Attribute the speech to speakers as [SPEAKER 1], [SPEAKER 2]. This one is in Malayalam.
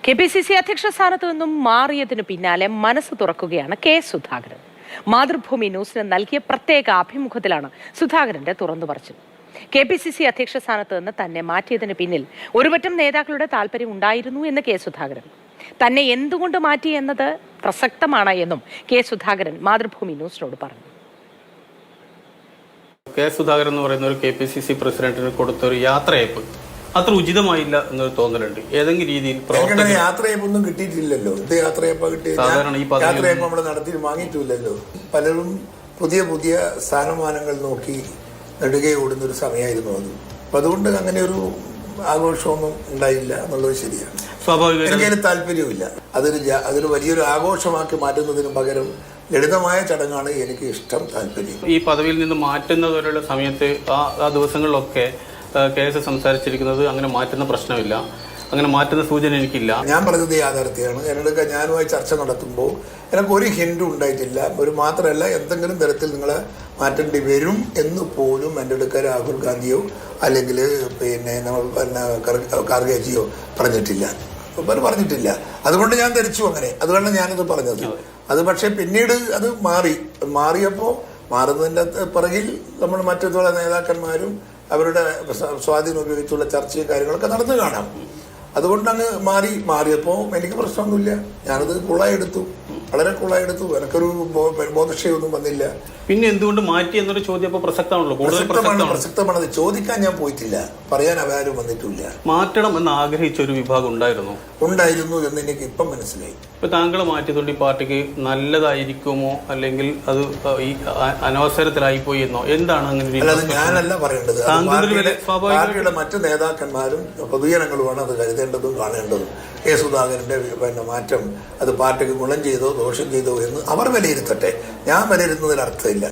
[SPEAKER 1] കെപിസിസി അധ്യക്ഷ സ്ഥാനത്ത് നിന്നും മാറിയതിനു പിന്നാലെ മനസ്സ് തുറക്കുകയാണ് കെ സുധാകരൻ. മാതൃഭൂമി ന്യൂസിന് നൽകിയ പ്രത്യേക അഭിമുഖത്തിലാണ് സുധാകരന്റെ തുറന്നുപറച്ചിൽ. കെപിസിസി അധ്യക്ഷ സ്ഥാനത്ത് നിന്ന് തന്നെ മാറ്റിയതിന് പിന്നിൽ ഒരുപറ്റം നേതാക്കളുടെ താല്പര്യം ഉണ്ടായിരുന്നു എന്ന് കെ സുധാകരൻ. തന്നെ എന്തുകൊണ്ട് മാറ്റി എന്നത് പ്രസക്തമാണ് എന്നും കെ സുധാകരൻ മാതൃഭൂമി ന്യൂസിനോട് പറഞ്ഞു.
[SPEAKER 2] കെ സുധാകരൻ എന്ന് പറയുന്ന ഒരു കെപിസിസി പ്രസിഡന്റിന് കൊടുത്തൊരു യാത്രയയപ്പ് അത്ര ഉചിതമായില്ല എന്നൊരു തോന്നലുണ്ട്. ഏതെങ്കിലും രീതിയിൽ
[SPEAKER 3] യാത്രയപ്പൊന്നും കിട്ടിയിട്ടില്ലല്ലോ. ഇത് യാത്രയപ്പ കിട്ടിയ യാത്രയപ്പം നമ്മൾ നടത്തി വാങ്ങിയിട്ടില്ലല്ലോ. പലരും പുതിയ പുതിയ സ്ഥാനമാനങ്ങൾ നോക്കി നെടുകെ ഓടുന്നൊരു സമയമായിരുന്നു അത്. അപ്പൊ അതുകൊണ്ട് അങ്ങനെ ഒരു ആഘോഷമൊന്നും ഉണ്ടായില്ല എന്നുള്ളത് ശരിയാണ്.
[SPEAKER 2] സ്വാഭാവിക
[SPEAKER 3] എനിക്കതിന് താല്പര്യമില്ല. അതൊരു വലിയൊരു ആഘോഷമാക്കി മാറ്റുന്നതിന് പകരം ലളിതമായ ചടങ്ങാണ് എനിക്ക് ഇഷ്ടം, താല്പര്യം.
[SPEAKER 2] ഈ പദവിയിൽ നിന്ന് മാറ്റുന്നവരുടെ സമയത്ത് ആ ദിവസങ്ങളിലൊക്കെ കേസ് സംസാരിച്ചിരിക്കുന്നത് അങ്ങനെ മാറ്റുന്ന പ്രശ്നമില്ല, അങ്ങനെ മാറ്റുന്ന സൂചന എനിക്കില്ല.
[SPEAKER 3] ഞാൻ പറഞ്ഞത് യാഥാർത്ഥ്യമാണ്. എന്നോട് ഞാനുമായി ചർച്ച നടത്തുമ്പോൾ എനിക്ക് ഒരു ഹിന്ദു ഉണ്ടായിട്ടില്ല. ഒരു മാത്രമല്ല, എന്തെങ്കിലും തരത്തിൽ നിങ്ങളെ മാറ്റേണ്ടി വരും എന്ന് പോലും എൻ്റെ അടുക്ക രാഹുൽ ഗാന്ധിയോ അല്ലെങ്കിൽ ഖാർഗേജിയോ പറഞ്ഞിട്ടില്ല. അതുകൊണ്ട് ഞാൻ ധരിച്ചു അങ്ങനെ. അതുകൊണ്ടാണ് ഞാനത് പറഞ്ഞത്. അത് പക്ഷെ പിന്നീട് അത് മാറിയപ്പോൾ മാറുന്നതിൻ്റെ പിറകിൽ നമ്മൾ മറ്റുള്ള നേതാക്കന്മാരും അവരുടെ സ്വാധീനം ഉപയോഗിച്ചുള്ള ചർച്ചയും കാര്യങ്ങളൊക്കെ നടന്നു കാണാം. അതുകൊണ്ടങ്ങ് മാറിയപ്പോൾ എനിക്ക് പ്രശ്നമൊന്നുമില്ല. ഞാനത് കൂളായെടുത്തു, വളരെ കൂളായെടുത്തു. എനിക്കൊരു ബോധക്ഷയൊന്നും വന്നില്ല.
[SPEAKER 2] പിന്നെ എന്തുകൊണ്ട് മാറ്റി എന്നൊരു ചോദ്യം
[SPEAKER 3] പ്രസക്തമാണത്. ചോദിക്കാൻ ഞാൻ പോയിട്ടില്ല, പറയാൻ അവരും വന്നിട്ടില്ല.
[SPEAKER 2] മാറ്റണം എന്ന് ആഗ്രഹിച്ച ഒരു വിഭാഗം
[SPEAKER 3] ഉണ്ടായിരുന്നു എന്ന് എനിക്ക് ഇപ്പം മനസ്സിലായി.
[SPEAKER 2] ഇപ്പൊ താങ്കൾ മാറ്റിയതുകൊണ്ട് ഈ പാർട്ടിക്ക് നല്ലതായിരിക്കുമോ അല്ലെങ്കിൽ അത് ഈ അനവസരത്തിലായിപ്പോയി എന്നോ എന്താണ് അങ്ങനെ?
[SPEAKER 3] അല്ലാതെ ഞാനല്ല പറയേണ്ടത്. പാർട്ടിയുടെ മറ്റു നേതാക്കന്മാരും പൊതുജനങ്ങളുമാണ് അത് കരുതേണ്ടതും കാണേണ്ടതും. കെ സുധാകരന്റെ മാറ്റം അത് പാർട്ടിക്ക് ഗുണം ചെയ്തോ ദോഷം ചെയ്തോ എന്ന് അവർ വിലയിരുത്തട്ടെ. ഞാൻ വിലയിരുത്തുന്നതിൽ അർത്ഥമില്ല.